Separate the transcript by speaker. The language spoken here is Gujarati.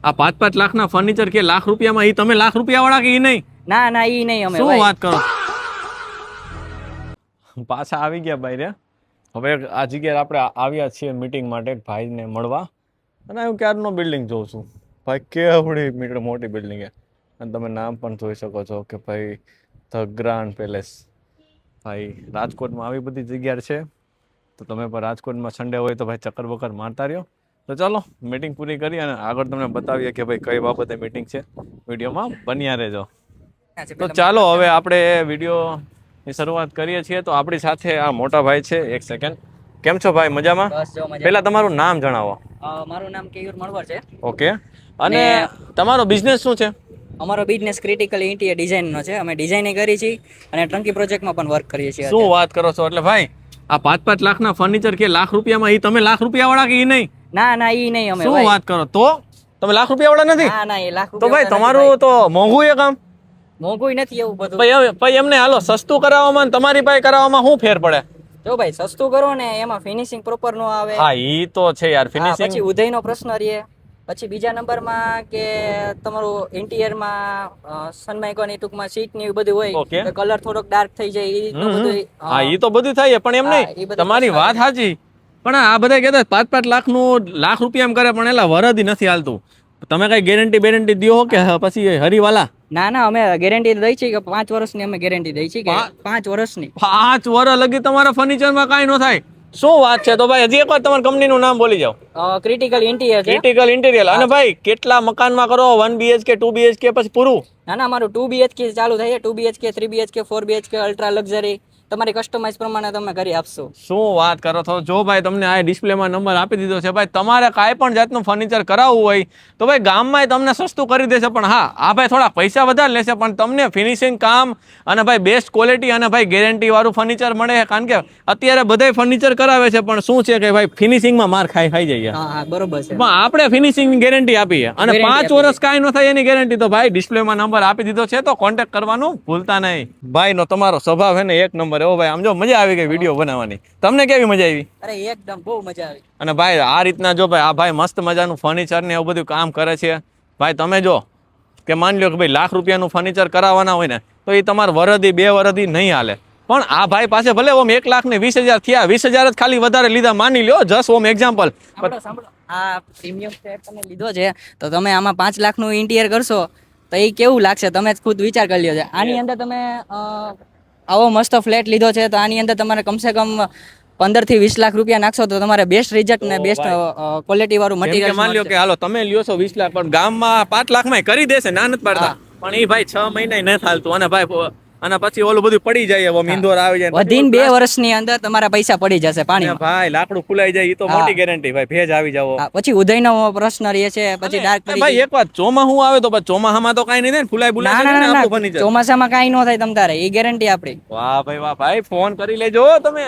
Speaker 1: આ 5-5 લાખના ફર્નિચર કે લાખ રૂપિયામાં ઈ તમે લાખ રૂપિયા વાળા કે ઈ નહીં?
Speaker 2: ના ના ઈ નહીં અમે
Speaker 1: શું
Speaker 2: ભાઈ.
Speaker 1: વાત કરો? પાછા આવી ગયા ભાઈ રે. હવે આ જગ્યાએ આપણે આવ્યા છીએ મીટિંગ માટે ભાઈને મળવા અને હું ક્યારનો બિલ્ડિંગ જોઉં છું ભાઈ, કેવડી મોટી બિલ્ડિંગ છે અને તમે નામ પણ જોઈ શકો છો કે ભાઈ ધ ગ્રાન્ડ પેલેસ. ભાઈ રાજકોટમાં આવી બધી જગ્યા છે તો તમે પણ રાજકોટમાં સન્ડે હોય તો ભાઈ ચક્કર બક્કર મારતા રહ્યો. તો ચાલો મીટિંગ પૂરી કરી અને આગળ તમને બતાવીએ કે ભાઈ કઈ બાબતે મીટિંગ છે. વિડીયોમાં બન્યા રહેજો. તો ચાલો હવે આપણે વિડીયોની શરૂઆત કરીએ છીએ. તો આપણી સાથે આ મોટા ભાઈ છે. એક સેકન્ડ, કેમ છો ભાઈ? મજામાં?
Speaker 2: બસ જો મજા.
Speaker 1: પહેલા તમારું નામ જણાવો.
Speaker 2: મારું નામ કેયુર મળવર છે.
Speaker 1: ઓકે, અને તમારો બિઝનેસ શું છે?
Speaker 2: અમારો બિઝનેસ ક્રિટિકલ ઇન્ટિરિયર ડિઝાઇન નો છે. અમે ડિઝાઇનિંગ કરી છીએ અને ટંકી પ્રોજેક્ટમાં પણ વર્ક કરીએ છીએ.
Speaker 1: શું વાત કરો છો? એટલે ભાઈ આ 5-5 લાખના ફર્નિચર કે લાખ રૂપિયામાં ઈ તમે લાખ રૂપિયા વાળા કે ઈ નહીં?
Speaker 2: ના ના ઈ નહીં અમે
Speaker 1: શું
Speaker 2: ભાઈ.
Speaker 1: વાત કરો? તો તમે લાખ રૂપિયા વાળા નથી?
Speaker 2: ના ના એ લાખ
Speaker 1: તો ભાઈ
Speaker 2: રૂપિયા
Speaker 1: તમારું તો મોંઘું એ કામ.
Speaker 2: મોંઘું નથી એવું બધું.
Speaker 1: ભાઈ એમને હાલો સસ્તું કરાવવામાં અને તમારી પાસે કરાવવામાં શું ફેર પડે?
Speaker 2: જો ભાઈ સસ્તું કરો ને એમાં ફિનિશિંગ પ્રોપર નો આવે.
Speaker 1: હા ઈ તો છે યાર, ફિનિશિંગ.
Speaker 2: પછી ઉધઈનો પ્રશ્ન રહે. પછી બીજા નંબરમાં કે તમારું ઇન્ટિરિયરમાં સનમાઇકોની ટૂંકમાં સીટ ને એવું બધું
Speaker 1: Okay.
Speaker 2: હોય કલર થોડોક ડાર્ક થઈ જાય એ રીતનું બધું.
Speaker 1: હા ઈ તો બધું થાય પણ એમ
Speaker 2: હા,
Speaker 1: નહીં.
Speaker 2: ઈ બધું
Speaker 1: તમારી વાત સાચી, પણ આ બધા કહેતા 5-5 લાખનું લાખ રૂપિયા એમ કરે પણ એલા વરદી નથી હાલતું. તમે કઈ ગેરંટી દો કે પછી હરીવાલા?
Speaker 2: ના ના અમે ગેરંટી દઈ છીએ કે 5 વર્ષની અમે ગેરંટી દઈ છીએ કે 5 વર્ષની.
Speaker 1: 5 વર્ષ લગી તમારા ફર્નિચરમાં કાંઈ ન થાય. શું વાત છે? તો ભાઈ હજી એકવાર તમારા કંપનીનું નામ બોલી જાઓ.
Speaker 2: ક્રિટિકલ ઇન્ટિરિયર છે.
Speaker 1: Critical interior. અને ભાઈ કેટલા મકાનમાં કરો? 1 BHK 2 BHK પછી પૂરું?
Speaker 2: ના ના અમારું 2 BHK ચાલુ થાય છે. 2 BHK 3 BHK 4 BHK ultra luxury તમારી કસ્ટમાઇઝ પ્રમાણે તમે કરી આપશો.
Speaker 1: શું વાત કરો છો? જો ભાઈ તમને આ ડિસ્પ્લેમાં નંબર આપી દીધો છે. ભાઈ તમારે કાંઈ પણ જાતનું ફર્નિચર કરાવવું હોય તો ભાઈ ગામમાં તમને સસ્તું કરી દેશે. પણ હા આ ભાઈ થોડા પૈસા વધારે લેશે પણ તમને ફિનિશિંગ કામ અને ભાઈ બેસ્ટ ક્વોલિટી અને ભાઈ ગેરંટી વાળું ફર્નિચર મળે. કારણ કે અત્યારે બધાય ફર્નિચર કરાવે છે પણ શું છે કે ભાઈ ફિનિશિંગમાં માર ખાઈ જાય.
Speaker 2: હા હા બરોબર છે.
Speaker 1: પણ આપણે ફિનિશિંગની ગેરંટી આપીએ અને 5 વર્ષ કાંઈ ન થાય એની ગેરંટી. તો ભાઈ ડિસ્પ્લેમાં નંબર આપી દીધો છે તો કોન્ટેક્ટ કરવાનું ભૂલતા નહીં. ભાઈનો તમારો સ્વભાવ છે ને એક નંબર. એવો ભાઈ આમ જો મજા આવી ગઈ વિડીયો બનાવવાની. તમને કેવી મજા આવી?
Speaker 2: અરે એકદમ બહુ મજા આવી.
Speaker 1: અને ભાઈ આ રીતના જો ભાઈ આ ભાઈ મસ્ત મજાનું ફર્નિચર ને એવું બધું કામ કરે છે. ભાઈ તમે જો કે માની લો કે ભાઈ લાખ રૂપિયાનું ફર્નિચર કરાવવાના હોય ને તો એ તમારે વરદી 2 વરદી નહીં હાલે. પણ આ ભાઈ પાસે ભલે ઓમ 1,20,000 થયા, 20,000 જ ખાલી વધારે લીધા માની લ્યો, જસ્ટ ઓમ એક્ઝામ્પલ.
Speaker 2: સાંભળો આ પ્રીમિયમ ફ્લેટ તમે લીધો છે તો તમે આમાં 5 લાખનું ઇન્ટિરિયર કરશો તો એ કેવું લાગશે તમે જ ખુદ વિચાર કરી લ્યો છે. આની અંદર તમે આવો મસ્ત ફ્લેટ લીધો છે તો આની અંદર તમારે કમસે કમ 15 થી 20 લાખ રૂપિયા નાખશો તો તમારે બેસ્ટ રિઝલ્ટ ને બેસ્ટ ક્વોલિટી વાળું મટીરિયલ
Speaker 1: માની લ્યો કે હાલો તમે લ્યો છો 20 લાખ પણ ગામમાં 5 લાખમાં કરી દેશે, ના નથી પાડતા. પણ એ ભાઈ 6 મહિના નથી હાલતું અને ભાઈ અને પછી ઓલું બધું પડી જાય, મીંદોર આવી જાય.
Speaker 2: વધીને 2 વર્ષની અંદર તમારા પૈસા પડી જશે પાણીમાં.
Speaker 1: ભાઈ લાકડું ફૂલાઈ જાય એ તો મોટી ગેરંટી. ભાઈ ભેજ આવી જાવ.
Speaker 2: પછી ઉદયનો પ્રશ્ન રહે છે, પછી ડાર્ક પડી
Speaker 1: ભાઈ એક વાત ચોમાસું આવે તો ચોમાસામાં તો કાંઈ નહીં થાય ને, ફૂલાઈ
Speaker 2: ના
Speaker 1: ફર્નિચર.
Speaker 2: ચોમાસામાં કાંઈ ન થાય તમ તારે, એ ગેરંટી આપણી.
Speaker 1: વાહ ભાઈ વાહ ભાઈ, ફોન કરી લેજો તમે.